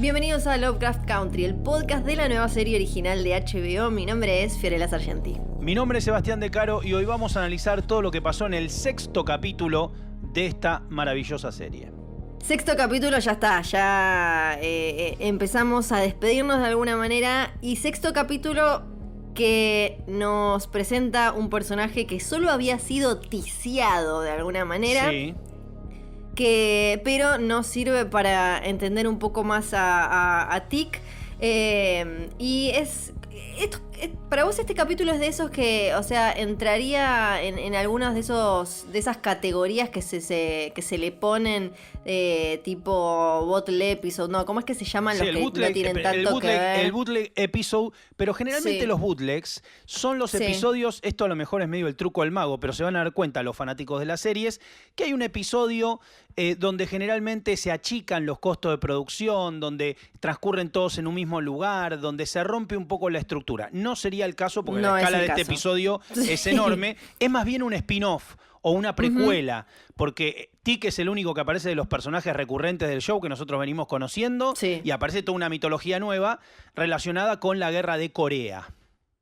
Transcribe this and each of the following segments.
Bienvenidos a Lovecraft Country, el podcast de la nueva serie original de HBO. Mi nombre es Fiorella Sargenti. Mi nombre es Sebastián De Caro y hoy vamos a analizar todo lo que pasó en el 6º capítulo de esta maravillosa serie. 6º capítulo, ya está, ya empezamos a despedirnos de alguna manera. Y 6º capítulo que nos presenta un personaje que solo había sido tiseado de alguna manera. Sí. Pero nos sirve para entender un poco más a Tic. Y para vos este capítulo es de esos que, o sea, entraría en algunas de esas categorías que se le ponen, tipo bottle episode, ¿no? ¿Cómo es que se llaman Sí, los que no tienen tanto que ver? El bootleg episode, pero generalmente Sí. los bootlegs son los episodios, esto a lo mejor es medio el truco del mago, pero se van a dar cuenta los fanáticos de las series, que hay un episodio donde generalmente se achican los costos de producción, donde transcurren todos en un mismo lugar, donde se rompe un poco la estructura. No sería el caso porque No la es escala el de este caso. episodio es enorme. Es más bien un spin-off o una precuela, porque Tic es el único que aparece de los personajes recurrentes del show que nosotros venimos conociendo, Sí. y aparece toda una mitología nueva relacionada con la guerra de Corea.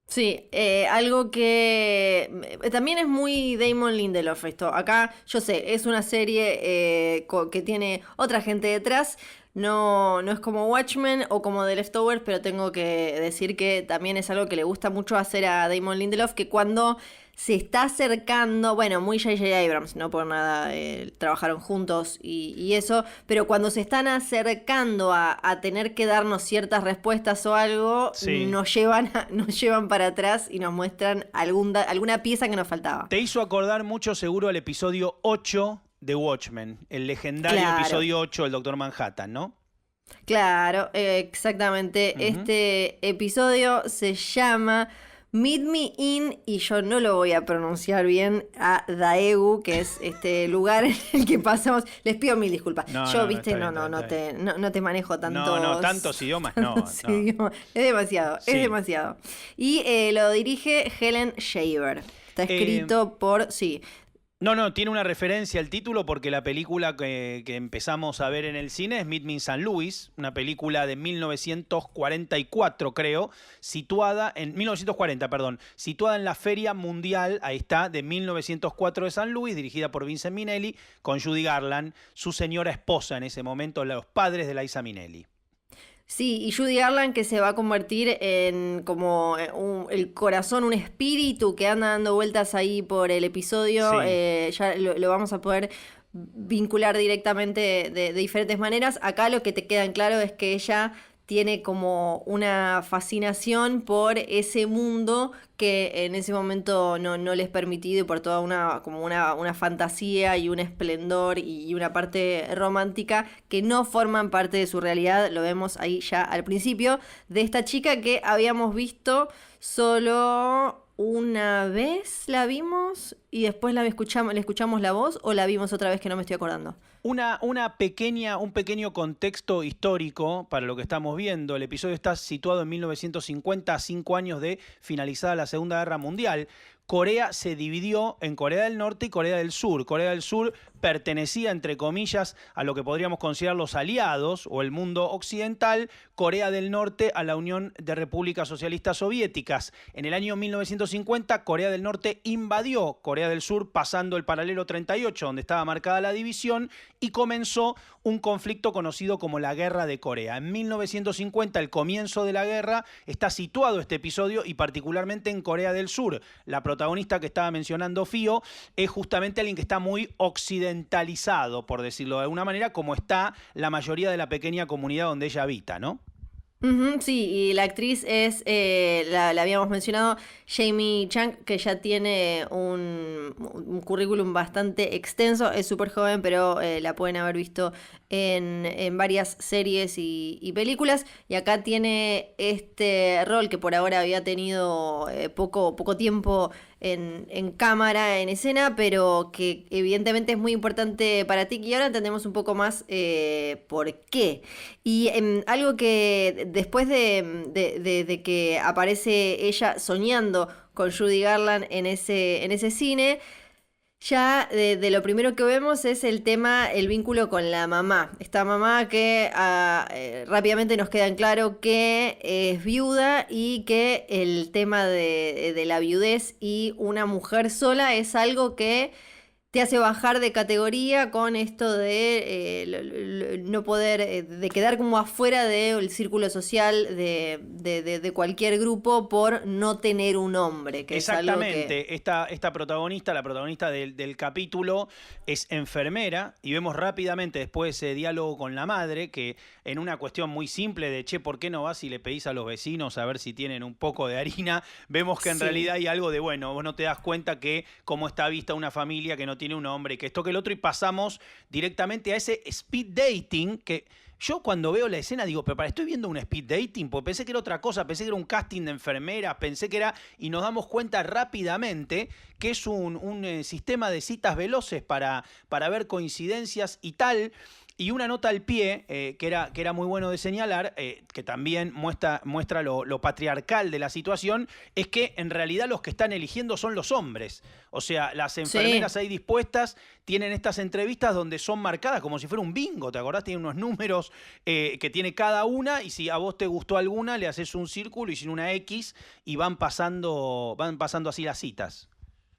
Sí, algo que también es muy Damon Lindelof esto. Acá, yo sé, es una serie que tiene otra gente detrás. No es como Watchmen o como The Leftovers, pero tengo que decir que también es algo que le gusta mucho hacer a Damon Lindelof, que cuando se está acercando, bueno, muy J.J. Abrams, no por nada, trabajaron juntos y eso, pero cuando se están acercando a tener que darnos ciertas respuestas o algo, Sí. nos llevan para atrás y nos muestran alguna pieza que nos faltaba. Te hizo acordar mucho seguro al episodio 8 de Watchmen, el legendario Claro. episodio 8 del Dr. Manhattan, ¿no? Claro, exactamente. Este episodio se llama Meet Me in, y yo no lo voy a pronunciar bien, a Daegu, que es este lugar en el que pasamos. Les pido mil disculpas. No, Yo, no, viste, está bien, no te manejo tantos. No, tantos idiomas no. idiomas. Es demasiado, Sí. es demasiado. Y lo dirige Helen Shaver. Está escrito por, sí. No, tiene una referencia al título porque la película que empezamos a ver en el cine es Meet Me in St. Louis, una película de 1944, creo, situada en la Feria Mundial, ahí está, de 1904 de St. Louis, dirigida por Vincent Minnelli, con Judy Garland, su señora esposa en ese momento, los padres de Liza Minnelli. Sí, y Judy Garland, que se va a convertir en como el corazón, un espíritu que anda dando vueltas ahí por el episodio. Sí. Ya lo vamos a poder vincular directamente de diferentes maneras. Acá lo que te queda en claro es que ella tiene como una fascinación por ese mundo que en ese momento no les permitido, y por toda una fantasía y un esplendor y una parte romántica que no forman parte de su realidad. Lo vemos ahí ya al principio de esta chica que habíamos visto solo una vez, la vimos y después le escuchamos la voz, o la vimos otra vez que no me estoy acordando. Un pequeño contexto histórico para lo que estamos viendo. El episodio está situado en 1950, a 5 años de finalizada la Segunda Guerra Mundial. Corea se dividió en Corea del Norte y Corea del Sur. Corea del Sur pertenecía, entre comillas, a lo que podríamos considerar los aliados o el mundo occidental. Corea del Norte a la Unión de Repúblicas Socialistas Soviéticas. En el año 1950, Corea del Norte invadió Corea del Sur pasando el paralelo 38, donde estaba marcada la división, y comenzó un conflicto conocido como la Guerra de Corea. En 1950, el comienzo de la guerra, está situado este episodio y particularmente en Corea del Sur. La protagonista que estaba mencionando Fío es justamente alguien que está muy occidentalizado, por decirlo de alguna manera, como está la mayoría de la pequeña comunidad donde ella habita, ¿no? Sí, y la actriz es, la habíamos mencionado, Jamie Chung, que ya tiene un currículum bastante extenso, es súper joven, pero la pueden haber visto en varias series y películas, y acá tiene este rol que por ahora había tenido poco tiempo en cámara, en escena, pero que evidentemente es muy importante para ti, y ahora entendemos un poco más por qué. Y algo que después de que aparece ella soñando con Judy Garland en ese cine, Ya de lo primero que vemos es el tema, el vínculo con la mamá. Esta mamá que rápidamente nos queda en claro que es viuda y que el tema de la viudez y una mujer sola es algo que te hace bajar de categoría con esto de no poder, de quedar como afuera del círculo social de cualquier grupo por no tener un hombre, que es algo que... Exactamente, esta protagonista, la protagonista del capítulo, es enfermera y vemos rápidamente después ese diálogo con la madre que en una cuestión muy simple de, che, ¿por qué no vas y le pedís a los vecinos a ver si tienen un poco de harina? Vemos que en Sí. realidad hay algo de, bueno, vos no te das cuenta que cómo está vista una familia que no tiene un hombre y que esto que el otro y pasamos directamente a ese speed dating que... Yo cuando veo la escena digo, pero estoy viendo un speed dating, porque pensé que era otra cosa, pensé que era un casting de enfermeras, pensé que era, y nos damos cuenta rápidamente que es un sistema de citas veloces para ver coincidencias y tal. Y una nota al pie, que era muy bueno de señalar, que también muestra lo patriarcal de la situación, es que en realidad los que están eligiendo son los hombres. O sea, las Sí. enfermeras ahí dispuestas tienen estas entrevistas donde son marcadas como si fuera un bingo, ¿te acordás? Tienen unos números que tiene cada una y si a vos te gustó alguna, le haces un círculo y sin una X y van pasando así las citas.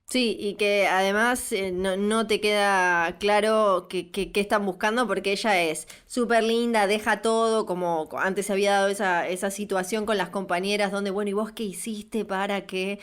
Sí, y que además no te queda claro qué están buscando porque ella es súper linda, deja todo, como antes se había dado esa situación con las compañeras donde, bueno, ¿y vos qué hiciste para que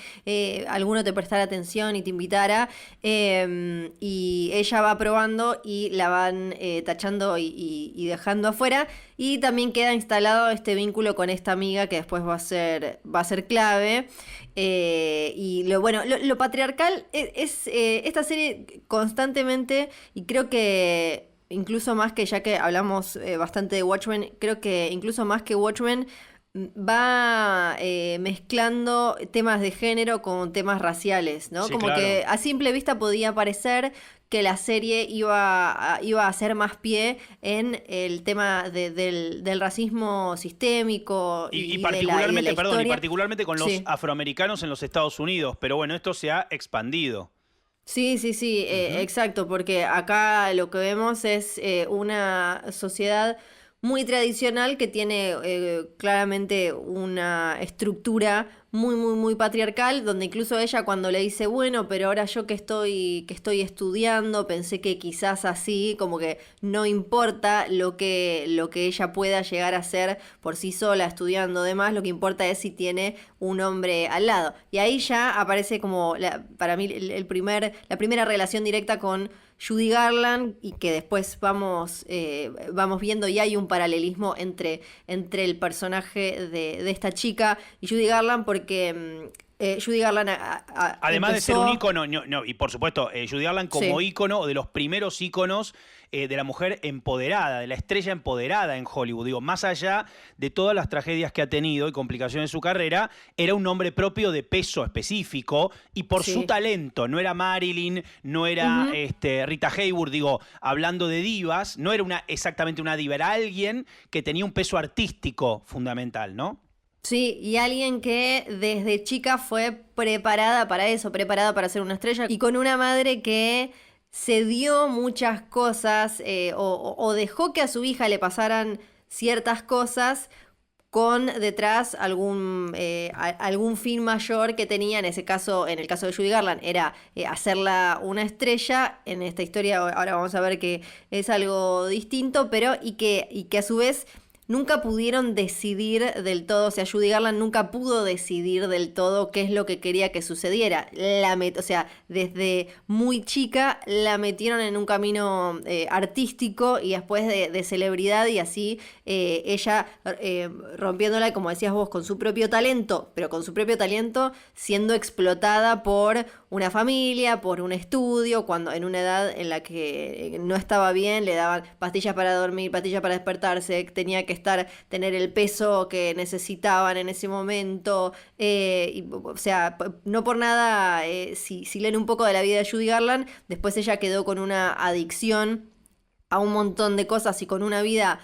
alguno te prestara atención y te invitara? Y ella va probando y la van tachando y dejando afuera. Y también queda instalado este vínculo con esta amiga que después va a ser clave. Y lo bueno, lo patriarcal esta serie constantemente, y creo que incluso más que ya que hablamos bastante de Watchmen, creo que incluso más que Watchmen va mezclando temas de género con temas raciales, ¿no? Sí, Como claro. que a simple vista podía parecer que la serie iba a hacer más pie en el tema del racismo sistémico y de la Particularmente, perdón, y historia. particularmente con los Sí. afroamericanos en los Estados Unidos, pero bueno, esto se ha expandido. Sí, sí, sí, Ujú. exacto, porque acá lo que vemos es una sociedad muy tradicional que tiene claramente una estructura muy, muy, muy patriarcal, donde incluso ella cuando le dice, bueno, pero ahora yo que estoy estudiando, pensé que quizás así, como que no importa lo que ella pueda llegar a hacer por sí sola, estudiando demás, lo que importa es si tiene un hombre al lado. Y ahí ya aparece como, para mí, la primera relación directa con Judy Garland y que después vamos viendo y hay un paralelismo entre el personaje de esta chica y Judy Garland porque Judy Garland Además de ser un empezó... ícono, y por supuesto, Judy Garland como Sí. ícono, de los primeros íconos de la mujer empoderada, de la estrella empoderada en Hollywood. Digo, más allá de todas las tragedias que ha tenido y complicaciones en su carrera, era un hombre propio de peso específico y por su Sí. talento. No era Marilyn, no era Ujú. Rita Hayworth, digo, hablando de divas, no era exactamente una diva, era alguien que tenía un peso artístico fundamental, ¿no? Sí, y alguien que desde chica fue preparada para eso, preparada para ser una estrella, y con una madre que se dio muchas cosas o dejó que a su hija le pasaran ciertas cosas con detrás algún fin mayor que tenía, en ese caso, en el caso de Judy Garland, era hacerla una estrella. En esta historia ahora vamos a ver que es algo distinto, pero y que a su vez nunca pudieron decidir del todo, o sea, Judy Garland nunca pudo decidir del todo qué es lo que quería que sucediera. O sea, desde muy chica la metieron en un camino artístico y después de celebridad y así ella rompiéndola, como decías vos, con su propio talento, pero con su propio talento siendo explotada por una familia, por un estudio, cuando en una edad en la que no estaba bien, le daban pastillas para dormir, pastillas para despertarse, tenía que tener el peso que necesitaban en ese momento. O sea, no por nada, si leen un poco de la vida de Judy Garland, después ella quedó con una adicción a un montón de cosas y con una vida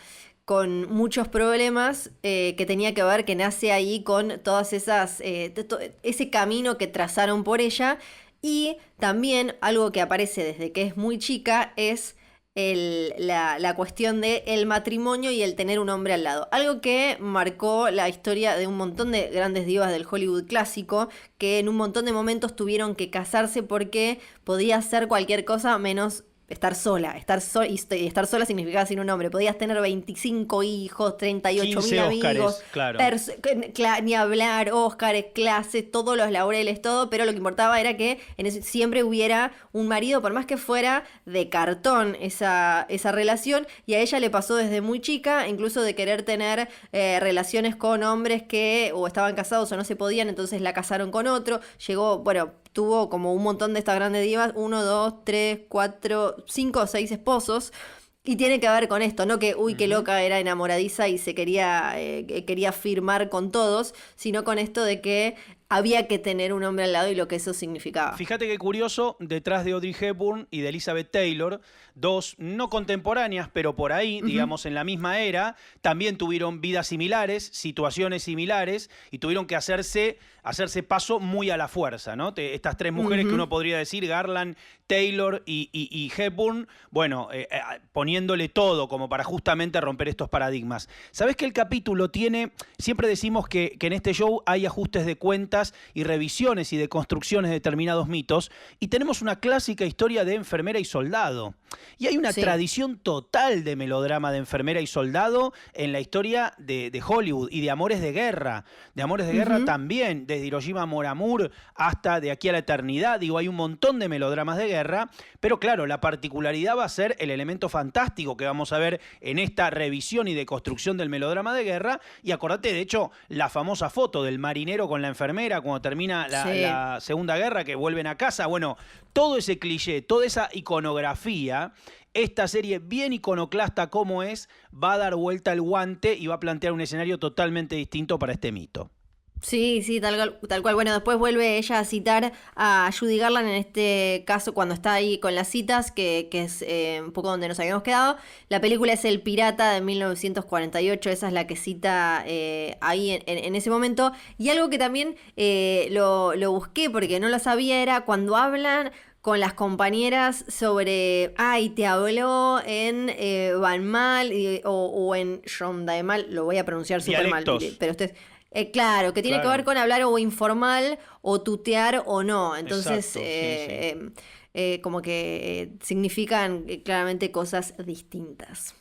con muchos problemas que tenía que ver, que nace ahí con todas ese camino que trazaron por ella Y también algo que aparece desde que es muy chica es la cuestión de el matrimonio y el tener un hombre al lado. Algo que marcó la historia de un montón de grandes divas del Hollywood clásico, que en un montón de momentos tuvieron que casarse porque podía hacer cualquier cosa menos estar sola. Y estar sola significaba sin un hombre. Podías tener 25 hijos, 38.000 amigos, claro. Ni hablar, Óscares, clases, todos los laureles, todo, pero lo que importaba era que siempre hubiera un marido, por más que fuera de cartón esa relación, y a ella le pasó desde muy chica, incluso de querer tener relaciones con hombres que o estaban casados o no se podían, entonces la casaron con otro. Tuvo como un montón de estas grandes divas, 1, 2, 3, 4, 5 o 6 esposos. Y tiene que ver con esto, no que, qué loca, era enamoradiza y se quería firmar con todos, sino con esto de que había que tener un hombre al lado y lo que eso significaba. Fíjate qué curioso, detrás de Audrey Hepburn y de Elizabeth Taylor, dos no contemporáneas, pero por ahí, digamos, en la misma era, también tuvieron vidas similares, situaciones similares, y tuvieron que hacerse paso muy a la fuerza, ¿no? Estas tres mujeres que uno podría decir, Garland, Taylor y Hepburn, bueno, poniéndole todo como para justamente romper estos paradigmas. ¿Sabés que el capítulo tiene, siempre decimos que en este show hay ajustes de cuentas y revisiones y de construcciones de determinados mitos, y tenemos una clásica historia de enfermera y soldado. Y hay una tradición total de melodrama de enfermera y soldado en la historia de Hollywood y de amores de guerra. De amores de guerra también, desde Hiroshima Mon Amour hasta De aquí a la eternidad. Digo, hay un montón de melodramas de guerra, pero claro, la particularidad va a ser el elemento fantástico que vamos a ver en esta revisión y deconstrucción del melodrama de guerra. Y acordate, de hecho, la famosa foto del marinero con la enfermera cuando termina la Segunda Guerra, que vuelven a casa. Bueno, todo ese cliché, toda esa iconografía, esta serie bien iconoclasta como es, va a dar vuelta al guante y va a plantear un escenario totalmente distinto para este mito. Sí, tal cual. Bueno, después vuelve ella a citar a Judy Garland en este caso cuando está ahí con las citas, que es un poco donde nos habíamos quedado. La película es El Pirata de 1948, esa es la que cita ahí en ese momento. Y algo que también lo busqué porque no lo sabía era cuando hablan con las compañeras sobre, te habló en Van Mal o en Shondaemal, lo voy a pronunciar súper mal, pero ustedes... claro, que tiene que ver con hablar o informal o tutear o no. Entonces, como que significan claramente cosas distintas.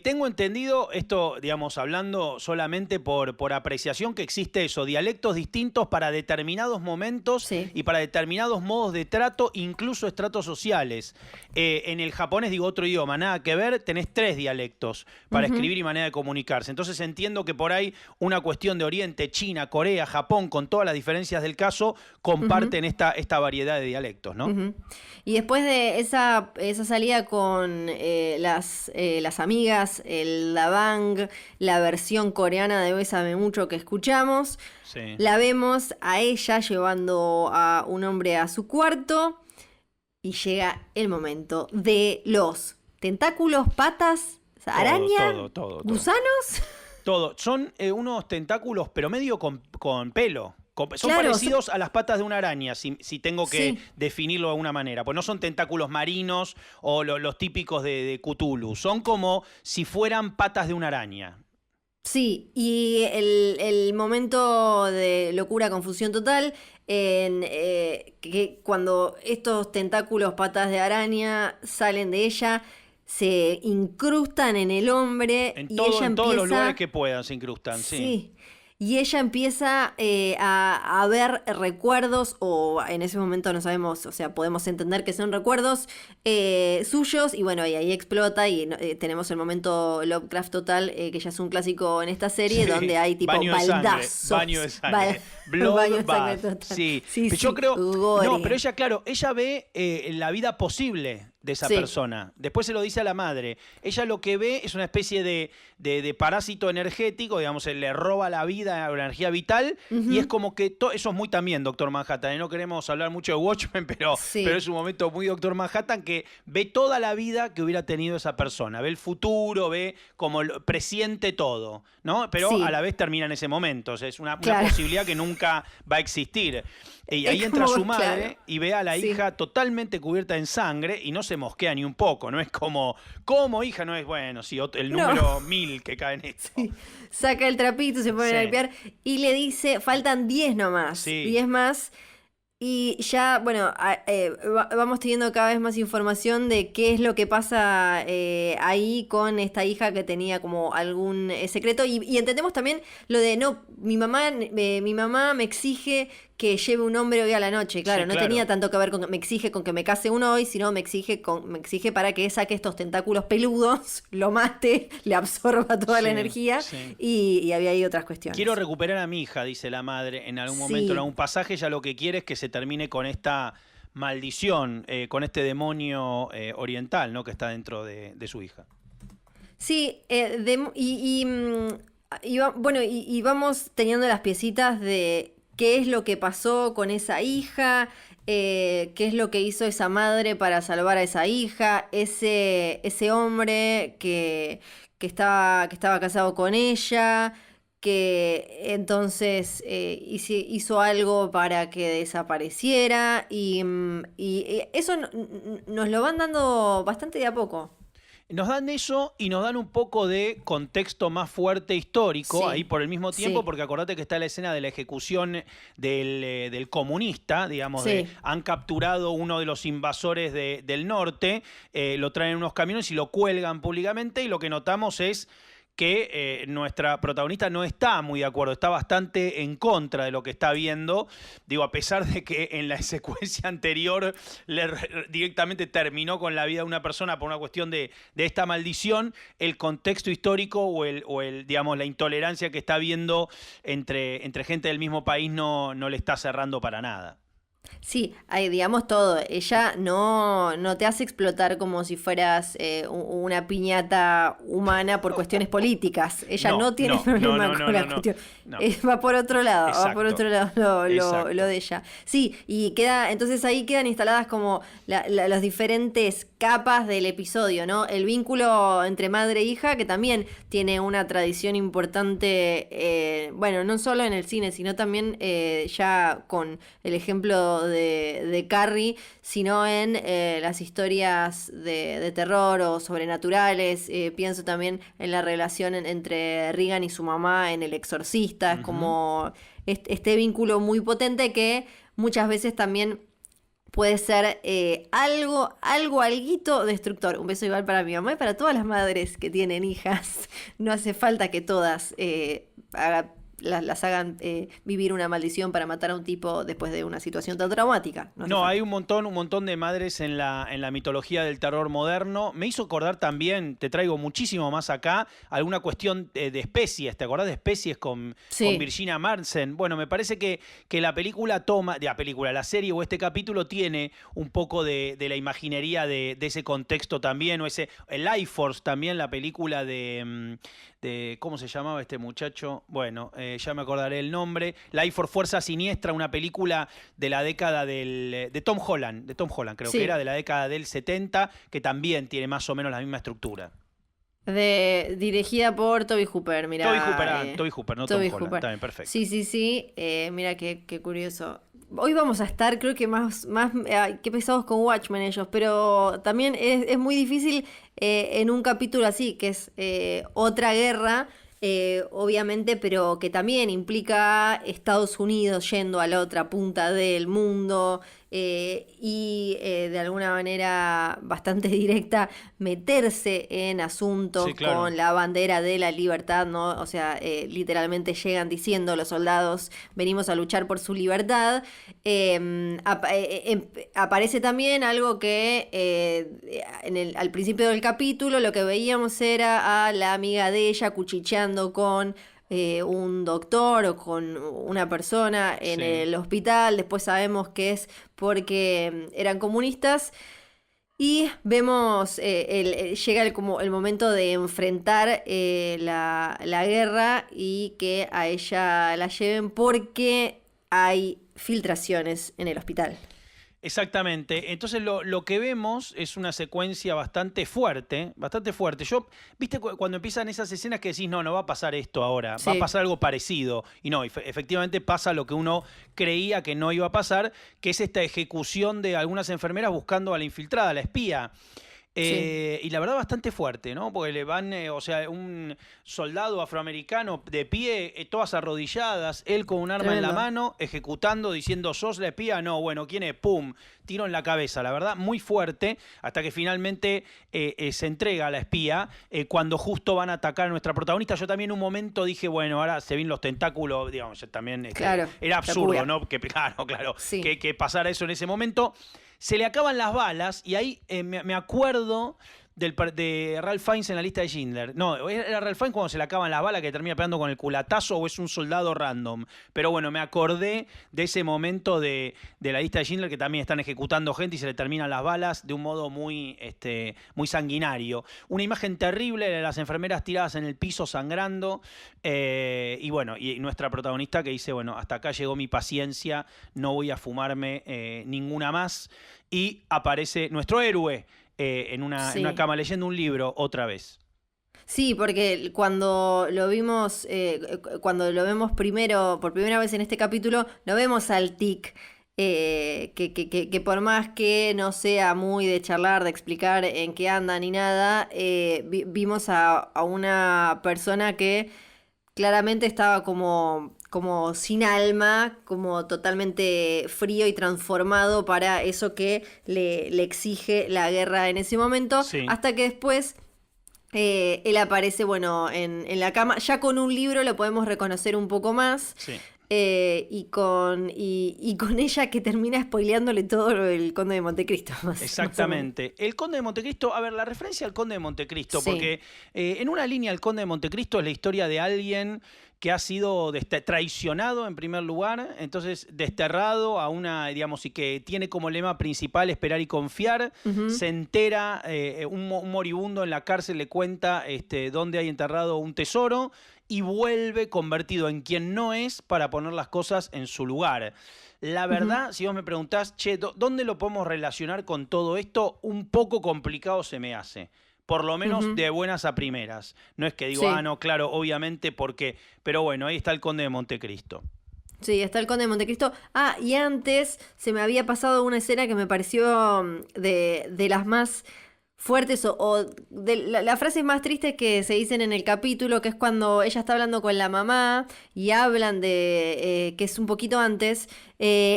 Tengo entendido, esto, digamos, hablando solamente por apreciación, que existe eso, dialectos distintos para determinados momentos y para determinados modos de trato, incluso estratos sociales. En el japonés, digo, otro idioma, nada que ver, tenés 3 dialectos para escribir y manera de comunicarse. Entonces entiendo que por ahí una cuestión de Oriente, China, Corea, Japón, con todas las diferencias del caso, comparten esta variedad de dialectos, ¿no? Y después de esa salida con las amigas, el Dabang, la versión coreana de Bésame Mucho que escuchamos, la vemos a ella llevando a un hombre a su cuarto y llega el momento de los tentáculos, patas, araña, gusanos. Todo. Son unos tentáculos, pero medio con pelo. Son parecidos a las patas de una araña, si tengo que definirlo de alguna manera. Pues no son tentáculos marinos o los típicos de Cthulhu. Son como si fueran patas de una araña. Sí, y el momento de locura, confusión total, que cuando estos tentáculos, patas de araña, salen de ella, se incrustan en el hombre. En todos los lugares que puedan se incrustan, sí. Y ella empieza a ver recuerdos, o en ese momento no sabemos, o sea, podemos entender que son recuerdos suyos, y bueno, y ahí explota y tenemos el momento Lovecraft total, que ya es un clásico en esta serie, donde hay tipo baldazos. Baño de sangre. Blood bath. Sí. Pero yo creo... Gore. No, pero ella, claro, ella ve la vida posible de esa Sí. persona. Después se lo dice a la madre. Ella lo que ve es una especie de parásito energético, digamos, le roba la vida, la energía vital, y es Ujú. como que eso es muy también Doctor Manhattan. No queremos hablar mucho de Watchmen, pero Sí, es un momento muy Doctor Manhattan que ve toda la vida que hubiera tenido esa persona. Ve el futuro, ve como presiente todo, ¿no? Pero a la sí, vez termina en ese momento. O sea, es una claro. posibilidad que nunca va a existir. Y ahí Es entra como, su claro. madre y ve a la Sí. hija totalmente cubierta en sangre y no se mosquea ni un poco. No es como, ¿cómo hija? No es, bueno, sí, el No. número 1000 que cae en esto. Sí. Saca el trapito, se pone a Sí, limpiar y le dice, faltan 10 nomás, sí, 10 más. Y ya, bueno, vamos teniendo cada vez más información de qué es lo que pasa ahí con esta hija que tenía como algún secreto. Y entendemos también lo de, no, mi mamá me exige que lleve un hombre hoy a la noche. sí, Claro, no tenía claro. tanto que ver con que me exige con que me case uno hoy, sino me exige para que saque estos tentáculos peludos, lo mate, le absorba toda la Sí, energía. sí. Y había ahí otras Quiero cuestiones. recuperar a mi hija, dice la madre, en algún momento, en Sí. algún pasaje. Ella lo que quiere es que se termine con esta maldición, con este demonio oriental, ¿no? Que está dentro de su hija. Sí, bueno, y vamos teniendo las piecitas de qué es lo que pasó con esa hija, qué es lo que hizo esa madre para salvar a esa hija, ese hombre que estaba casado con ella, que entonces hizo algo para que desapareciera, y eso nos lo van dando bastante de a poco. Nos dan eso y nos dan un poco de contexto más fuerte histórico, ahí Sí, por el mismo tiempo, sí, porque acordate que está la escena de la ejecución del comunista, digamos, sí. han capturado uno de los invasores del norte, lo traen en unos camiones y lo cuelgan públicamente, y lo que notamos es que nuestra protagonista no está muy de acuerdo, está bastante en contra de lo que está viendo, digo, a pesar de que en la secuencia anterior directamente terminó con la vida de una persona por una cuestión de esta maldición, el contexto histórico o digamos, la intolerancia que está viendo entre gente del mismo país no le está cerrando para nada. Sí, hay, digamos todo. Ella no te hace explotar como si fueras una piñata humana por cuestiones políticas. Ella No, no tiene no, no, problema no, no, con no, la no, cuestión. no. Va por otro lado, va por Exacto, otro lado lo exacto. de ella. Sí, y entonces ahí quedan instaladas como las diferentes capas del episodio, ¿no? El vínculo entre madre e hija, que también tiene una tradición importante, bueno, no solo en el cine, sino también ya con el ejemplo de Carrie, sino en las historias de terror o sobrenaturales. Pienso también en la relación entre Regan y su mamá en El Exorcista. Es Ujú. como este vínculo muy potente que muchas veces también puede ser alguito destructor. Un beso igual para mi mamá y para todas las madres que tienen hijas. No hace falta que todas las hagan vivir una maldición para matar a un tipo después de una situación tan traumática. No hace No, hay falta. un montón de madres en la mitología del terror moderno. Me hizo acordar también, te traigo muchísimo más acá, alguna cuestión de especies. ¿Te acordás de especies con Sí. Virginia Madsen? Bueno, me parece que la película la serie o este capítulo tiene un poco de la imaginería de ese contexto también, o el Life Force también, la película ¿cómo se llamaba este muchacho? Bueno, ya me acordaré el nombre. Life Force, Fuerza Siniestra, una película de la década de Tom Holland creo que era, Sí. de la década del 70, que también tiene más o menos la misma estructura. Dirigida por Toby Hooper, mira. Toby Hooper, no Tom Toby Holland, Hooper. también perfecto. Sí, sí, sí. Mira qué curioso. Hoy vamos a estar, creo que más qué pesados con Watchmen ellos, pero también es muy difícil en un capítulo así, que es otra guerra, obviamente, pero que también implica Estados Unidos yendo a la otra punta del mundo, de alguna manera bastante directa meterse en Sí, asuntos claro. con la bandera de la libertad, ¿no? O sea, literalmente llegan diciendo los soldados, venimos a luchar por su libertad. Aparece también algo que al principio del capítulo lo que veíamos era a la amiga de ella cuchicheando con un doctor o con una persona en Sí. el hospital. Después sabemos que es porque eran comunistas. Y vemos, llega como el momento de enfrentar la guerra y que a ella la lleven porque hay filtraciones en el hospital. Exactamente. Entonces lo que vemos es una secuencia bastante fuerte, bastante fuerte. Viste, cuando empiezan esas escenas que decís, no va a pasar esto ahora, va a pasar algo parecido. Y no, efectivamente pasa lo que uno creía que no iba a pasar, que es esta ejecución de algunas enfermeras buscando a la infiltrada, a la espía. Y la verdad bastante fuerte, ¿no? Porque le van, o sea, un soldado afroamericano de pie, todas arrodilladas, él con un arma en la mano, ejecutando, diciendo, ¿sos la espía? No, bueno, ¿quién es? ¡Pum! Tiro en la cabeza, la verdad, muy fuerte, hasta que finalmente se entrega a la espía cuando justo van a atacar a nuestra protagonista. Yo también en un momento dije, bueno, ahora se ven los tentáculos, digamos, también era absurdo, ¿no? Claro, sí. que pasara eso en ese momento. Se le acaban las balas y ahí me acuerdo de Ralph Fiennes en la lista de Schindler. No, era Ralph Fiennes cuando se le acaban las balas que termina pegando con el culatazo o es un soldado random. Pero bueno, me acordé de ese momento de la lista de Schindler que también están ejecutando gente y se le terminan las balas de un modo muy sanguinario. Una imagen terrible de las enfermeras tiradas en el piso sangrando y bueno, y nuestra protagonista que dice, bueno, hasta acá llegó mi paciencia, no voy a fumarme ninguna más. Y aparece nuestro héroe en una cama leyendo un libro otra vez. Sí, porque cuando lo vimos por primera vez en este capítulo, lo vemos al Tic, que por más que no sea muy de charlar, de explicar en qué anda ni nada, vimos a una persona que claramente estaba como sin alma, como totalmente frío y transformado para eso que le exige la guerra en ese momento, hasta que después él aparece, bueno, en la cama, ya con un libro lo podemos reconocer un poco más. Sí. Y con ella que termina spoileándole todo el Conde de Montecristo. Exactamente. El Conde de Montecristo, a ver, la referencia al Conde de Montecristo, porque en una línea el Conde de Montecristo es la historia de alguien que ha sido traicionado en primer lugar, entonces desterrado a una, digamos, y que tiene como lema principal esperar y confiar. Se entera, un moribundo en la cárcel le cuenta dónde hay enterrado un tesoro y vuelve convertido en quien no es para poner las cosas en su lugar. La verdad, si vos me preguntás, ¿dónde lo podemos relacionar con todo esto? Un poco complicado se me hace. Por lo menos de buenas a primeras. No es que digo, no, claro, obviamente, porque... Pero bueno, ahí está el Conde de Montecristo. Sí, está el Conde de Montecristo. Ah, y antes se me había pasado una escena que me pareció de las más fuertes o de las frases más tristes que se dicen en el capítulo, que es cuando ella está hablando con la mamá y hablan de, que es un poquito antes,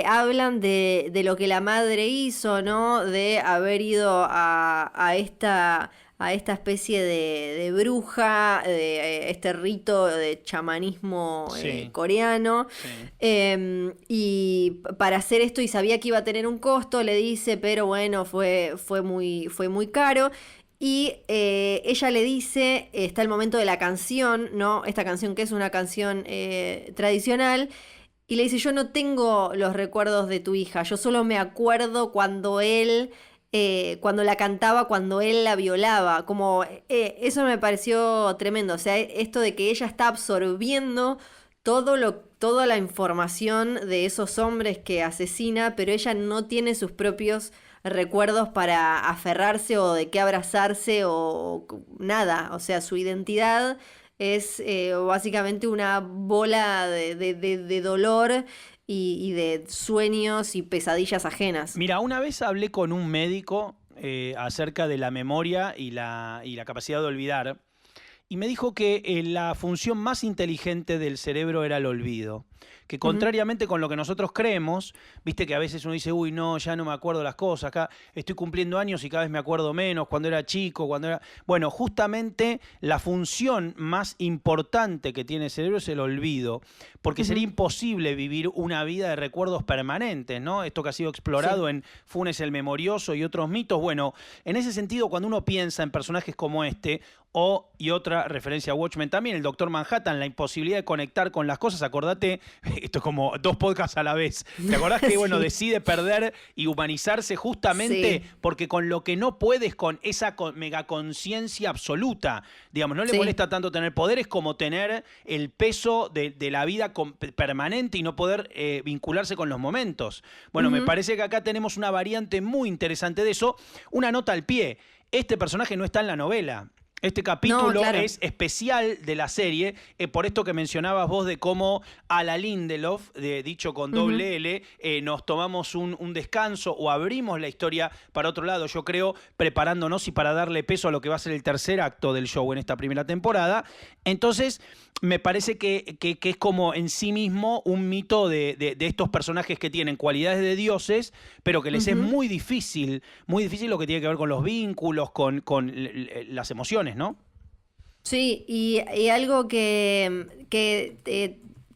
hablan de lo que la madre hizo, ¿no? De haber ido a esta especie de bruja, de este rito de chamanismo coreano. Sí. Y para hacer esto, y sabía que iba a tener un costo, le dice, pero bueno, fue muy caro. Y ella le dice, está el momento de la canción, ¿no? Esta canción que es una canción tradicional. Y le dice, yo no tengo los recuerdos de tu hija, yo solo me acuerdo cuando cuando la cantaba, cuando él la violaba, como eso me pareció tremendo, o sea, esto de que ella está absorbiendo toda la información de esos hombres que asesina, pero ella no tiene sus propios recuerdos para aferrarse o de qué abrazarse o nada, o sea, su identidad es básicamente una bola de dolor y de sueños y pesadillas ajenas. Mira, una vez hablé con un médico acerca de la memoria y la capacidad de olvidar, y me dijo que la función más inteligente del cerebro era el olvido. Que contrariamente con lo que nosotros creemos, viste que a veces uno dice, uy, no, ya no me acuerdo las cosas, acá estoy cumpliendo años y cada vez me acuerdo menos, cuando era chico, cuando era... Bueno, justamente la función más importante que tiene el cerebro es el olvido, porque sería imposible vivir una vida de recuerdos permanentes, ¿no? Esto que ha sido explorado en Funes el Memorioso y otros mitos. Bueno, en ese sentido, cuando uno piensa en personajes como este, Y otra referencia a Watchmen también, el Doctor Manhattan, la imposibilidad de conectar con las cosas. Acordate, esto es como 2 podcasts a la vez. ¿Te acordás que, bueno, decide perder y humanizarse justamente porque con lo que no puedes, con esa megaconciencia absoluta, digamos, no le molesta tanto tener poderes como tener el peso de la vida permanente y no poder vincularse con los momentos. Bueno, me parece que acá tenemos una variante muy interesante de eso. Una nota al pie, este personaje no está en la novela. Este capítulo es especial de la serie, por esto que mencionabas vos de cómo a la Lindelof, dicho con doble L, nos tomamos un descanso o abrimos la historia para otro lado, yo creo, preparándonos y para darle peso a lo que va a ser el tercer acto del show en esta primera temporada. Entonces, me parece que es como en sí mismo un mito de estos personajes que tienen cualidades de dioses, pero que les es muy difícil lo que tiene que ver con los vínculos, con las emociones, ¿no? Sí, y algo que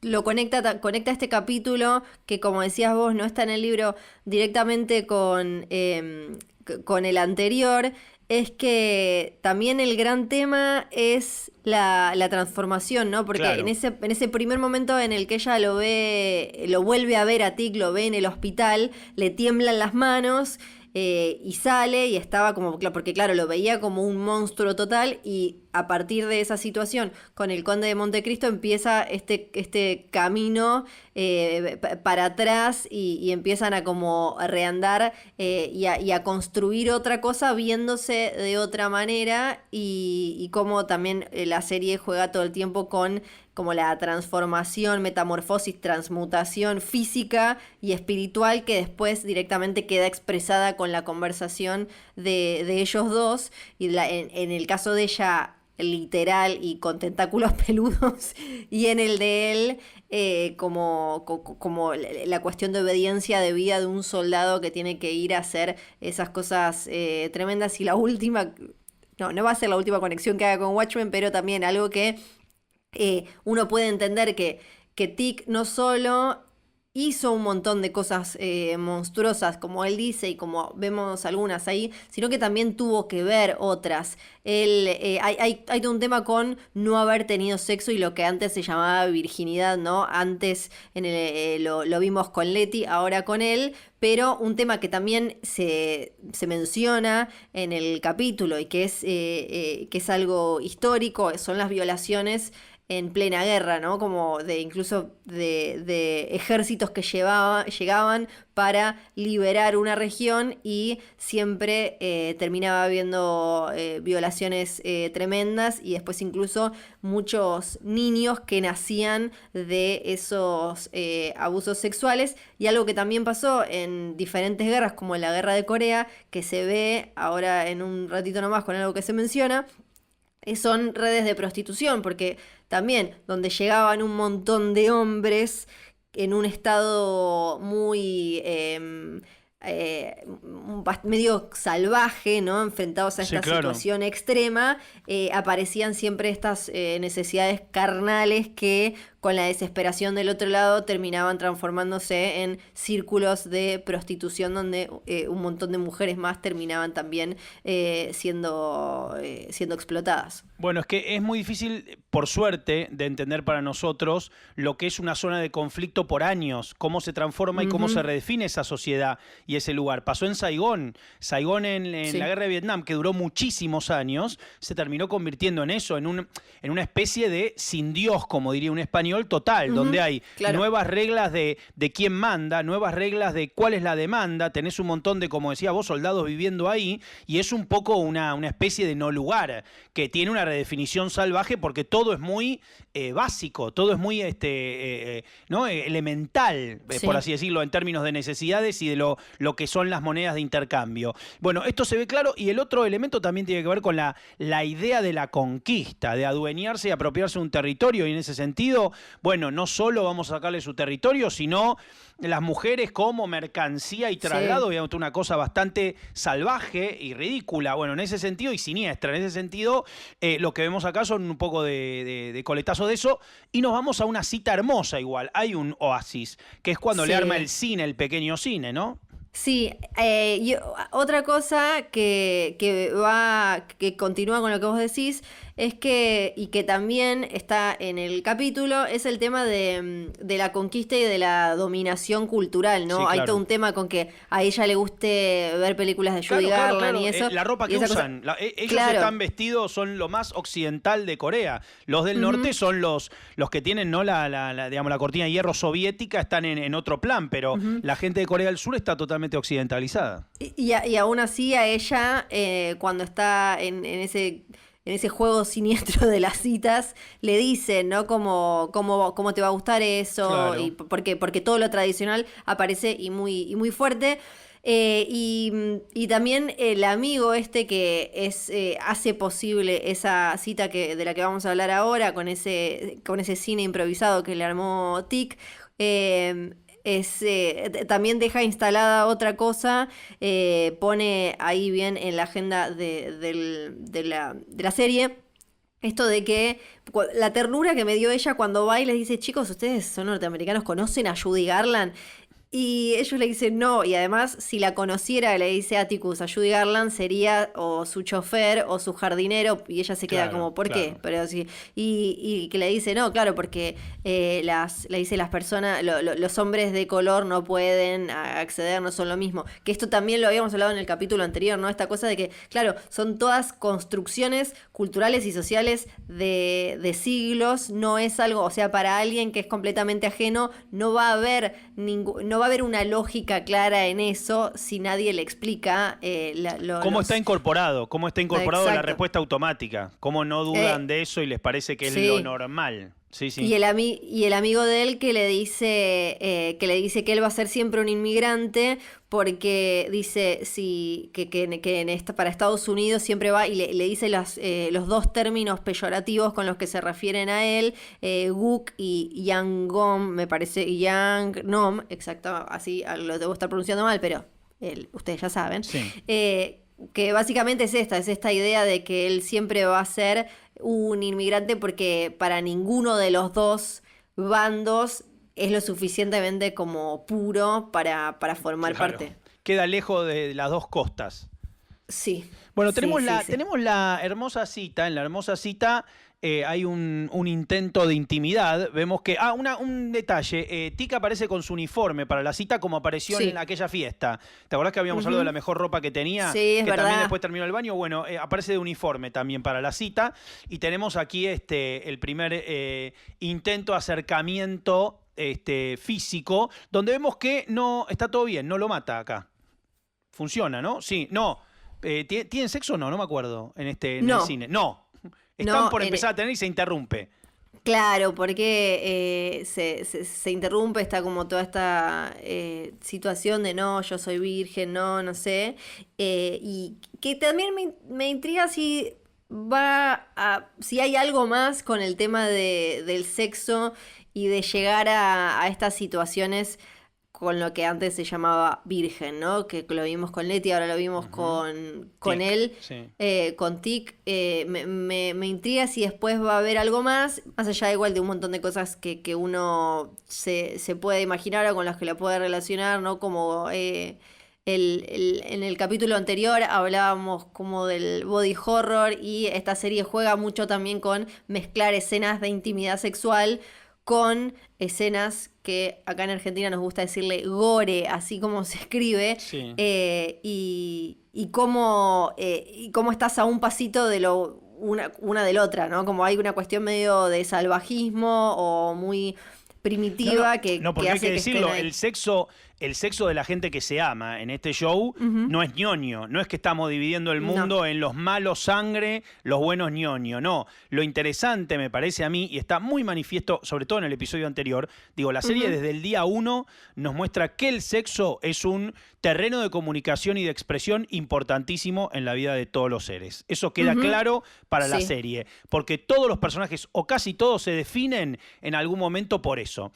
lo conecta este capítulo, que como decías vos, no está en el libro directamente con el anterior, es que también el gran tema es la transformación, ¿no? Porque en ese primer momento en el que ella lo vuelve a ver a Tic, lo ve en el hospital, le tiemblan las manos y sale y estaba como, porque claro, lo veía como un monstruo total, y a partir de esa situación con el Conde de Montecristo empieza este camino para atrás y empiezan a como reandar y a construir otra cosa viéndose de otra manera, y como también la serie juega todo el tiempo con como la transformación, metamorfosis, transmutación física y espiritual que después directamente queda expresada con la conversación de ellos dos, y en el caso de ella literal y con tentáculos peludos, y en el de él como la cuestión de obediencia de vida de un soldado que tiene que ir a hacer esas cosas tremendas. Y la última, no va a ser la última conexión que haga con Watchmen, pero también algo que uno puede entender que Tic no solo hizo un montón de cosas monstruosas, como él dice, y como vemos algunas ahí, sino que también tuvo que ver otras. Hay todo un tema con no haber tenido sexo y lo que antes se llamaba virginidad, ¿no? Antes lo vimos con Letty, ahora con él, pero un tema que también se menciona en el capítulo y que es algo histórico, son las violaciones en plena guerra, ¿no? Como incluso de ejércitos que llegaban para liberar una región, y siempre terminaba habiendo violaciones tremendas, y después incluso muchos niños que nacían de esos abusos sexuales. Y algo que también pasó en diferentes guerras, como en la guerra de Corea, que se ve ahora en un ratito nomás con algo que se menciona, son redes de prostitución, porque también donde llegaban un montón de hombres en un estado muy medio salvaje, ¿no? Enfrentados a esta situación extrema, aparecían siempre estas necesidades carnales que con la desesperación del otro lado terminaban transformándose en círculos de prostitución donde un montón de mujeres más terminaban también siendo explotadas. Bueno, es que es muy difícil, por suerte, de entender para nosotros lo que es una zona de conflicto por años, cómo se transforma y cómo se redefine esa sociedad y ese lugar. Pasó en Saigón. Saigón en la guerra de Vietnam, que duró muchísimos años, se terminó convirtiendo en eso, en una especie de sin Dios, como diría un español, total, donde hay nuevas reglas de quién manda, nuevas reglas de cuál es la demanda, tenés un montón de, como decía vos, soldados viviendo ahí, y es un poco una especie de no lugar, que tiene una redefinición salvaje porque todo es muy básico, todo es muy ¿no? elemental, por así decirlo, en términos de necesidades y de lo que son las monedas de intercambio. Bueno, esto se ve claro, y el otro elemento también tiene que ver con la idea de la conquista, de adueñarse y apropiarse de un territorio, y en ese sentido, bueno, no solo vamos a sacarle su territorio, sino las mujeres como mercancía y traslado, obviamente una cosa bastante salvaje y ridícula, bueno, en ese sentido, y siniestra. En ese sentido, lo que vemos acá son un poco de coletazo de eso, y nos vamos a una cita hermosa igual. Hay un oasis, que es cuando le arma el cine, el pequeño cine, ¿no? Sí, otra cosa que continúa con lo que vos decís es que, y que también está en el capítulo, es el tema de la conquista y de la dominación cultural, ¿no? Sí, Hay claro. todo un tema con que a ella le guste ver películas de Judy Garland y eso. La ropa y que esa cosa- usan, ellos Claro. están vestidos, son lo más occidental de Corea. Los del norte son los que tienen, ¿no? Digamos, la cortina de hierro soviética, están en otro plan, pero la gente de Corea del Sur está totalmente occidentalizada. Y aún así a ella, cuando está en ese juego siniestro de las citas, le dicen, ¿no? Cómo te va a gustar eso, Claro. y porque todo lo tradicional aparece y muy fuerte. Y también el amigo este que hace posible esa cita de la que vamos a hablar ahora, con ese cine improvisado que le armó Tic, también deja instalada otra cosa, pone ahí bien en la agenda de la serie. Esto de que la ternura que me dio ella cuando va y les dice, chicos, ustedes son norteamericanos, ¿conocen a Judy Garland? Y ellos le dicen no, y además si la conociera, le dice Atticus a Judy Garland, sería o su chofer o su jardinero, y ella se queda Claro, como, ¿por claro. qué? Pero sí, y que le dice no, claro, porque le dice las personas, los hombres de color no pueden acceder, no son lo mismo. Que esto también lo habíamos hablado en el capítulo anterior, ¿no? Esta cosa de que, claro, son todas construcciones culturales y sociales de siglos, no es algo, o sea, para alguien que es completamente ajeno, no va a haber una lógica clara en eso si nadie le explica ¿Cómo está incorporado? ¿Cómo está incorporado la Exacto. respuesta automática? ¿Cómo no dudan de eso y les parece que es sí. lo normal? Sí, sí. Y el amigo de él que le dice que él va a ser siempre un inmigrante porque dice que para Estados Unidos siempre va y le dice los dos términos peyorativos con los que se refieren a él, Guk y Yangom, me parece, Yangnom, exacto, así lo debo estar pronunciando mal, pero ustedes ya saben. Sí. Que básicamente es esta idea de que él siempre va a ser un inmigrante porque para ninguno de los dos bandos es lo suficientemente como puro para formar Claro. parte. Queda lejos de las dos costas. Sí. Bueno, Sí, tenemos sí. la hermosa cita. En la hermosa cita hay un intento de intimidad. Vemos que... un detalle. Tika aparece con su uniforme para la cita como apareció Sí. en aquella fiesta. ¿Te acordás que habíamos hablado de la mejor ropa que tenía? Sí, es que verdad. también después terminó el baño. Bueno, aparece de uniforme también para la cita. Y tenemos aquí el primer intento de acercamiento físico, donde vemos que no está todo bien, no lo mata acá. Funciona, ¿no? Sí, no. ¿Tienen sexo o no? No me acuerdo en el cine. No. Están por empezar a tener y se interrumpe. Claro, porque se interrumpe, está como toda esta situación de no, yo soy virgen, no sé. Y que también me intriga si hay algo más con el tema del sexo y de llegar a estas situaciones con lo que antes se llamaba virgen, ¿no? Que lo vimos con Leti, ahora lo vimos con Tic, él, sí. con Tic. Me intriga si después va a haber algo más allá igual de un montón de cosas que uno se puede imaginar o con las que la puede relacionar, ¿no? Como en el capítulo anterior hablábamos como del body horror y esta serie juega mucho también con mezclar escenas de intimidad sexual con escenas que acá en Argentina nos gusta decirle gore, así como se escribe, Sí. y cómo estás a un pasito de una de la otra, ¿no? Como hay una cuestión medio de salvajismo o muy primitiva que porque hay hace que que decirlo, estén ahí. el sexo de la gente que se ama en este show no es ñoño, no es que estamos dividiendo el mundo en los malos sangre, los buenos ñoño, no. Lo interesante me parece a mí, y está muy manifiesto, sobre todo en el episodio anterior, digo, la serie desde el día 1 nos muestra que el sexo es un terreno de comunicación y de expresión importantísimo en la vida de todos los seres. Eso queda claro para la serie, porque todos los personajes, o casi todos, se definen en algún momento por eso.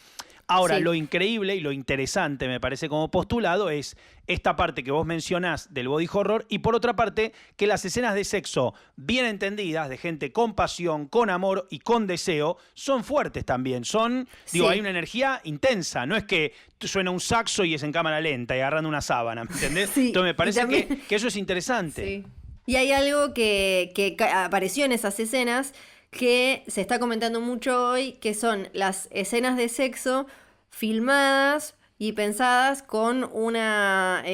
Ahora, lo increíble y lo interesante, me parece, como postulado, es esta parte que vos mencionás del body horror y, por otra parte, que las escenas de sexo bien entendidas, de gente con pasión, con amor y con deseo, son fuertes también. Hay una energía intensa. No es que suena un saxo y es en cámara lenta y agarrando una sábana, ¿me entendés? Sí, Entonces me parece también... que eso es interesante. Sí. Y hay algo que apareció en esas escenas que se está comentando mucho hoy, que son las escenas de sexo filmadas y pensadas con una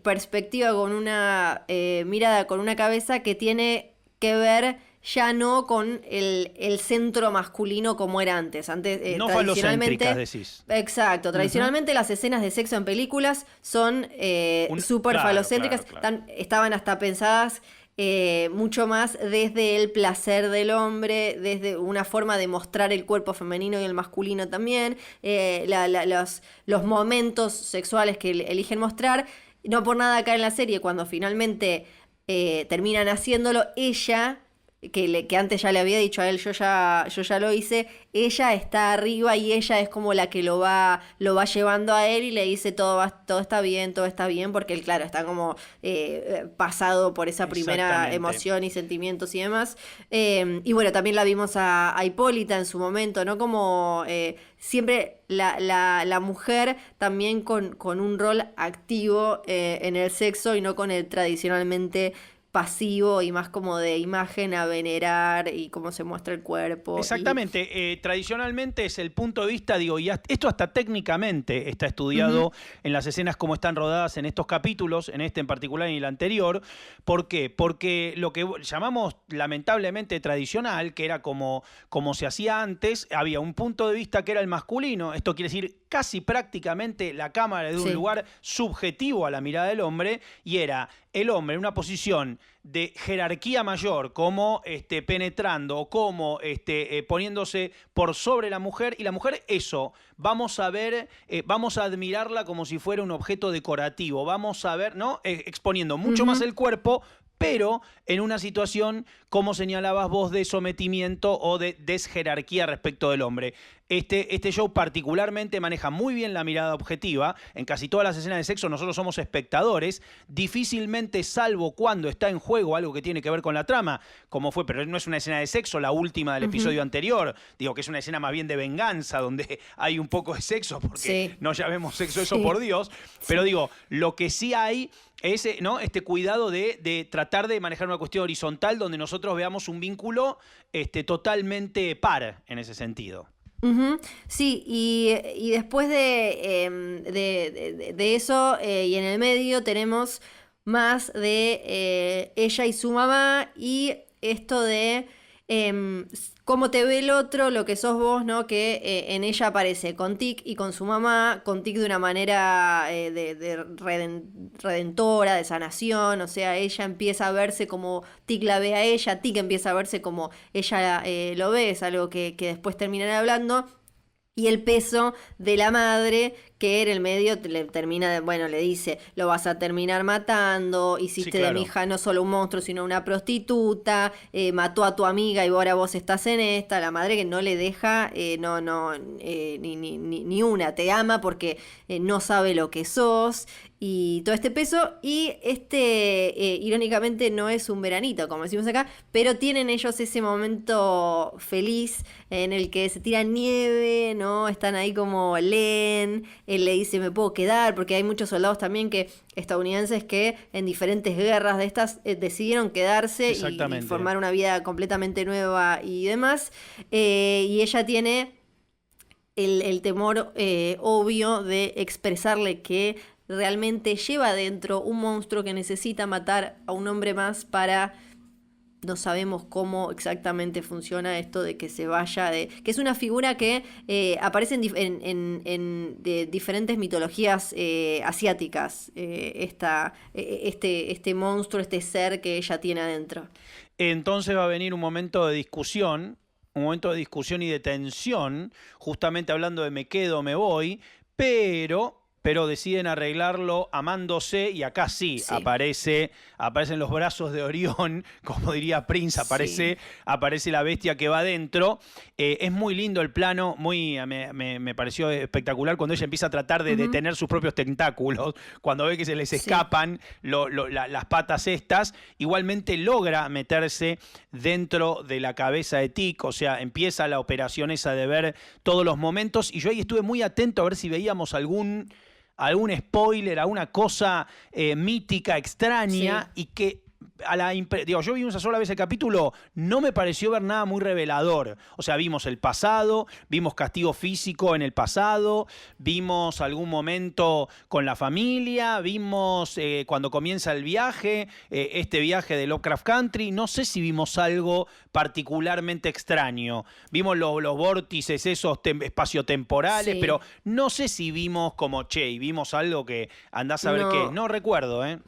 perspectiva, con una mirada, con una cabeza que tiene que ver ya no con el centro masculino como era antes. Antes, No tradicionalmente. falocéntricas, decís. Exacto, Ujú. tradicionalmente las escenas de sexo en películas son súper Claro, falocéntricas, claro, claro. estaban hasta pensadas mucho más desde el placer del hombre, desde una forma de mostrar el cuerpo femenino y el masculino también, los momentos sexuales que eligen mostrar. No por nada acá en la serie, cuando finalmente terminan haciéndolo, ella, que antes ya le había dicho a él, yo ya lo hice, ella está arriba y ella es como la que lo va llevando a él y le dice todo todo está bien, porque él, claro, está como pasado por esa primera Exactamente. emoción y sentimientos y demás. Y bueno, también la vimos a Hipólita en su momento, ¿no? Como siempre la mujer también con un rol activo en el sexo y no con el tradicionalmente pasivo y más como de imagen a venerar y cómo se muestra el cuerpo. Y Exactamente, tradicionalmente es el punto de vista, digo, y esto hasta técnicamente está ujú, estudiado en las escenas como están rodadas en estos capítulos, en este en particular y el anterior. ¿Por qué? Porque lo que llamamos lamentablemente tradicional, que era como se hacía antes, había un punto de vista que era el masculino, esto quiere decir casi prácticamente la cámara de un sí. lugar subjetivo a la mirada del hombre, y era el hombre en una posición de jerarquía mayor, como penetrando o como poniéndose por sobre la mujer, y la mujer eso, vamos a ver, vamos a admirarla como si fuera un objeto decorativo, vamos a ver, ¿no? Exponiendo mucho más Ujú, el cuerpo, pero en una situación, como señalabas vos, de sometimiento o de desjerarquía respecto del hombre. Este show particularmente maneja muy bien la mirada objetiva. En casi todas las escenas de sexo nosotros somos espectadores. Difícilmente, salvo cuando está en juego algo que tiene que ver con la trama, como fue, pero no es una escena de sexo, la última del ujú, episodio anterior. Digo que es una escena más bien de venganza, donde hay un poco de sexo, porque sí, no llamemos sexo eso por sí, Dios. Pero sí. digo, lo que sí hay es, ¿no? Este cuidado de tratar de manejar una cuestión horizontal donde nosotros veamos un vínculo totalmente par en ese sentido. Ujú, sí, y después de eso y en el medio tenemos más de ella y su mamá y esto de cómo te ve el otro, lo que sos vos, ¿no? Que en ella aparece con Tic y con su mamá, con Tic de una manera redentora, de sanación, o sea, ella empieza a verse como Tic la ve a ella, Tic empieza a verse como ella lo ve, es algo que después terminan hablando. Y el peso de la madre, que en el medio le termina, bueno, le dice, lo vas a terminar matando, Sí, hiciste de mi claro. hija no solo un monstruo, sino una prostituta, mató a tu amiga y ahora vos estás en esta. La madre que no le deja, ni una, te ama porque no sabe lo que sos y todo este peso. Y irónicamente, no es un veranito, como decimos acá, pero tienen ellos ese momento feliz en el que se tira nieve, ¿no? Están ahí como leen, él le dice, me puedo quedar, porque hay muchos soldados también estadounidenses que en diferentes guerras de estas decidieron quedarse y Exactamente. formar una vida completamente nueva y demás. Y ella tiene el temor obvio de expresarle que realmente lleva dentro un monstruo que necesita matar a un hombre más para no sabemos cómo exactamente funciona esto de que se vaya de que es una figura que aparece en diferentes mitologías asiáticas este monstruo, este ser que ella tiene adentro. Entonces va a venir un momento de discusión y de tensión, justamente hablando de me quedo, me voy, pero deciden arreglarlo amándose, y acá sí Sí, aparecen los brazos de Orión, como diría Prince, sí, aparece la bestia que va adentro. Es muy lindo el plano, me pareció espectacular cuando ella empieza a tratar de ujú, detener sus propios tentáculos, cuando ve que se les sí. escapan las patas estas. Igualmente logra meterse dentro de la cabeza de Tic, o sea, empieza la operación esa de ver todos los momentos, y yo ahí estuve muy atento a ver si veíamos algún spoiler, alguna cosa mítica, Sí. extraña, y que yo vi una sola vez el capítulo, no me pareció ver nada muy revelador. O sea, vimos el pasado, vimos castigo físico en el pasado, vimos algún momento con la familia, vimos cuando comienza el viaje, este viaje de Lovecraft Country. No sé si vimos algo particularmente extraño. Vimos los vórtices esos espaciotemporales, Sí. pero no sé si vimos como, y vimos algo que andás a ver qué es. No, No recuerdo, ¿eh?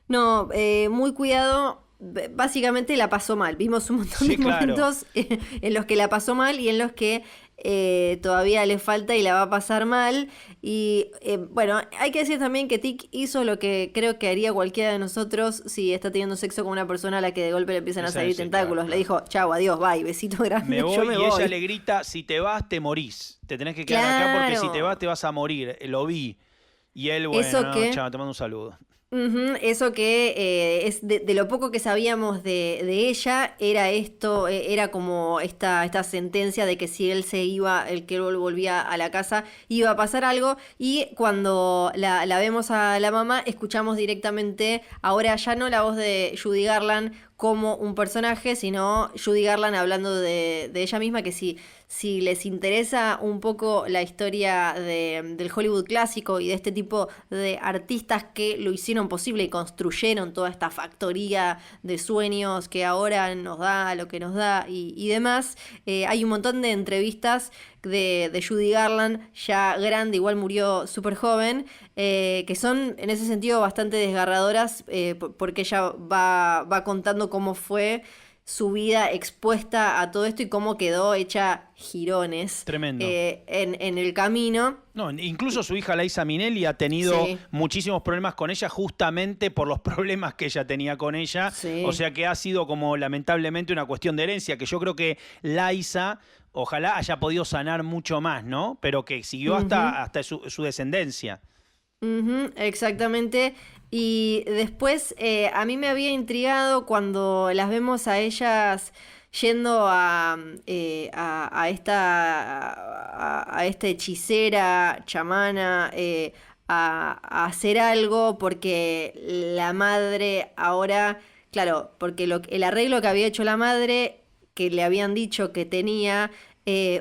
no, muy cuidado. Básicamente la pasó mal. Vimos un montón Sí, de claro. momentos en los que la pasó mal y en los que todavía le falta y la va a pasar mal. Y bueno, hay que decir también que Tic hizo lo que creo que haría cualquiera de nosotros si está teniendo sexo con una persona a la que de golpe le empiezan a salir Sí, tentáculos. claro. Le dijo, chau, adiós, bye, besito grande, Me yo voy me y ella voy. le grita, si te vas, te morís. Te tenés que quedar acá porque si te vas, Claro. te vas a morir. Lo vi. Y él, bueno, Eso no, que chao, te mando un saludo. Ujú, eso que es de lo poco que sabíamos de ella, era esto, era como esta sentencia de que si él se iba, el que él volvía a la casa, iba a pasar algo. Y cuando la vemos a la mamá, escuchamos directamente, ahora ya no la voz de Judy Garland como un personaje, sino Judy Garland hablando de ella misma, que si les interesa un poco la historia del Hollywood clásico y de este tipo de artistas que lo hicieron posible y construyeron toda esta factoría de sueños que ahora nos da lo que nos da y demás, hay un montón de entrevistas de Judy Garland, ya grande, igual murió súper joven, que son en ese sentido bastante desgarradoras, porque ella va contando cómo fue su vida expuesta a todo esto y cómo quedó hecha jirones Tremendo. en el camino. No, incluso su hija Liza Minnelli ha tenido Sí, muchísimos problemas con ella justamente por los problemas que ella tenía con ella. O sí. sea que ha sido como lamentablemente una cuestión de herencia, que yo creo que Liza ojalá haya podido sanar mucho más, ¿no? Pero que siguió Ujú. hasta su descendencia. Ujú, exactamente. Y después a mí me había intrigado cuando las vemos a ellas yendo a esta hechicera, chamana, a hacer algo porque la madre ahora, claro, porque el arreglo que había hecho la madre, que le habían dicho que tenía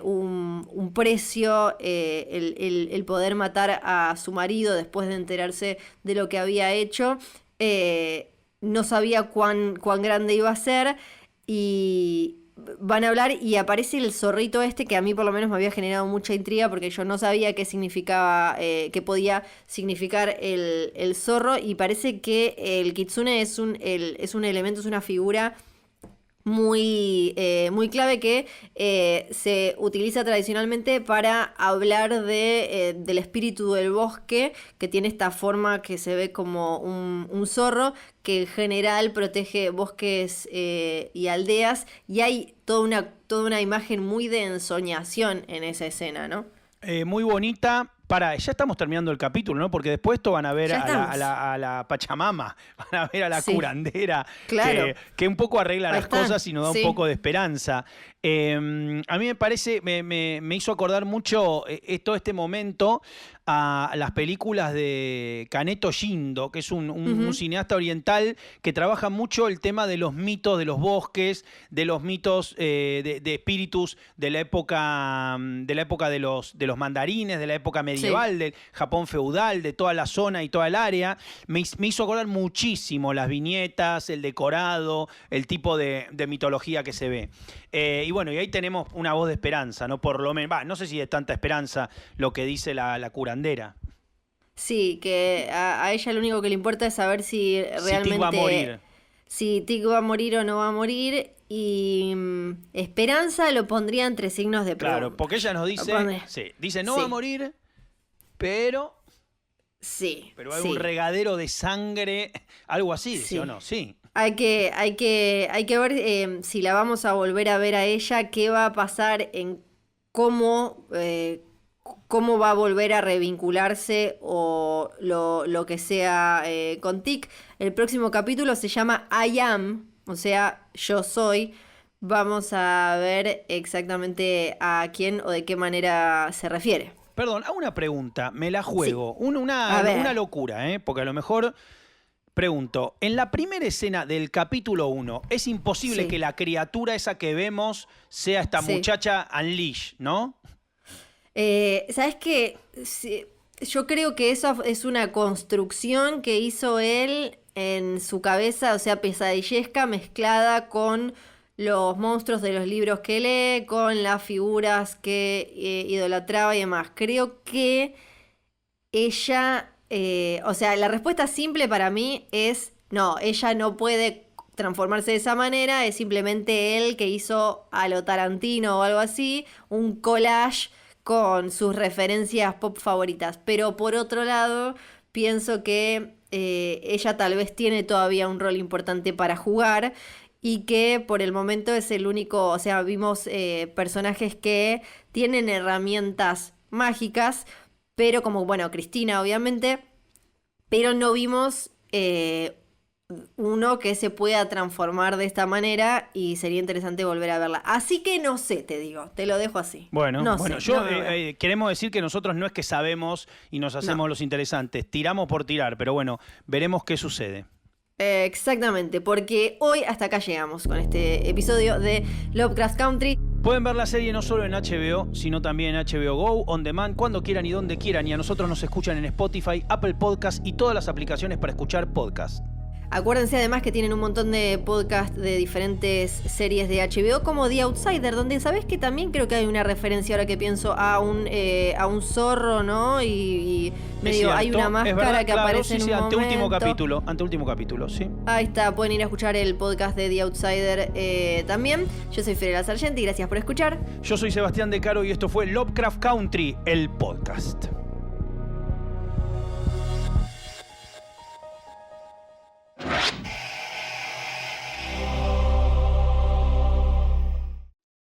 un precio, el poder matar a su marido después de enterarse de lo que había hecho. No sabía cuán grande iba a ser y van a hablar y aparece el zorrito este que a mí por lo menos me había generado mucha intriga porque yo no sabía qué significaba, qué podía significar el zorro y parece que el kitsune es un elemento, es una figura muy clave que se utiliza tradicionalmente para hablar del espíritu del bosque, que tiene esta forma que se ve como un zorro, que en general protege bosques y aldeas, y hay toda una imagen muy de ensoñación en esa escena, ¿no? Muy bonita. Ya estamos terminando el capítulo, ¿no? Porque después esto van a ver Ya a estamos. la Pachamama, van a ver a la Sí, curandera, claro. que un poco arregla Ahí las está. cosas y nos da un Sí. poco de esperanza. A mí me parece, me hizo acordar mucho todo este momento a las películas de Kaneto Shindo, que es un Ujú. cineasta oriental que trabaja mucho el tema de los mitos de los bosques, de los mitos de espíritus de la época de los mandarines, de la época Sí. medieval, del Japón feudal, de toda la zona y toda el área. Me hizo acordar muchísimo las viñetas, el decorado, el tipo de mitología que se ve. Y bueno, y ahí tenemos una voz de esperanza, ¿no? Por lo menos, no sé si es tanta esperanza lo que dice la curandera. Sí, que a ella lo único que le importa es saber si Si Tig va a morir. realmente, si Tig va a morir o no va a morir. Y esperanza lo pondría entre signos de Claro, pregunta. porque ella nos Lo dice, pondría. sí, dice no va a Sí, morir, pero, sí, pero hay un sí, regadero de sangre, algo así, ¿sí o sí. no? Sí. Hay que ver si la vamos a volver a ver a ella, qué va a pasar en cómo, cómo va a volver a revincularse o lo que sea con Tic. El próximo capítulo se llama I Am, o sea, yo soy. Vamos a ver exactamente a quién o de qué manera se refiere. Perdón, hago una pregunta, me la Sí, juego. a Una ver, locura, ¿eh? Porque a lo mejor pregunto, en la primera escena del capítulo 1, es imposible que la criatura esa que vemos sea esta muchacha Unleash, ¿no? ¿Sabes qué? Sí, yo creo que eso es una construcción que hizo él en su cabeza, o sea, pesadillesca mezclada con los monstruos de los libros que lee, con las figuras que idolatraba y demás. Creo que ella, o sea, la respuesta simple para mí es, no, ella no puede transformarse de esa manera, es simplemente él que hizo a lo Tarantino o algo así, un collage con sus referencias pop favoritas. Pero por otro lado, pienso que ella tal vez tiene todavía un rol importante para jugar y que por el momento es el único, o sea, vimos personajes que tienen herramientas mágicas, pero como, bueno, Cristina obviamente, pero no vimos uno que se pueda transformar de esta manera y sería interesante volver a verla. Así que no sé, te digo, te lo dejo así. Bueno, queremos decir que nosotros no es que sabemos y nos hacemos los interesantes, tiramos por tirar, pero bueno, veremos qué sucede. Exactamente, porque hoy hasta acá llegamos con este episodio de Lovecraft Country. Pueden ver la serie no solo en HBO, sino también en HBO Go, On Demand, cuando quieran y donde quieran. Y a nosotros nos escuchan en Spotify, Apple Podcast y todas las aplicaciones para escuchar podcast. Acuérdense además que tienen un montón de podcasts de diferentes series de HBO, como The Outsider, donde sabes que también creo que hay una referencia, ahora que pienso, a un zorro, ¿no? Y medio cierto, hay una máscara que aparece en un momento. Anteúltimo capítulo, sí. Ahí está, pueden ir a escuchar el podcast de The Outsider también. Yo soy Fiorella Sargenti, gracias por escuchar. Yo soy Sebastián De Caro y esto fue Lovecraft Country, el podcast.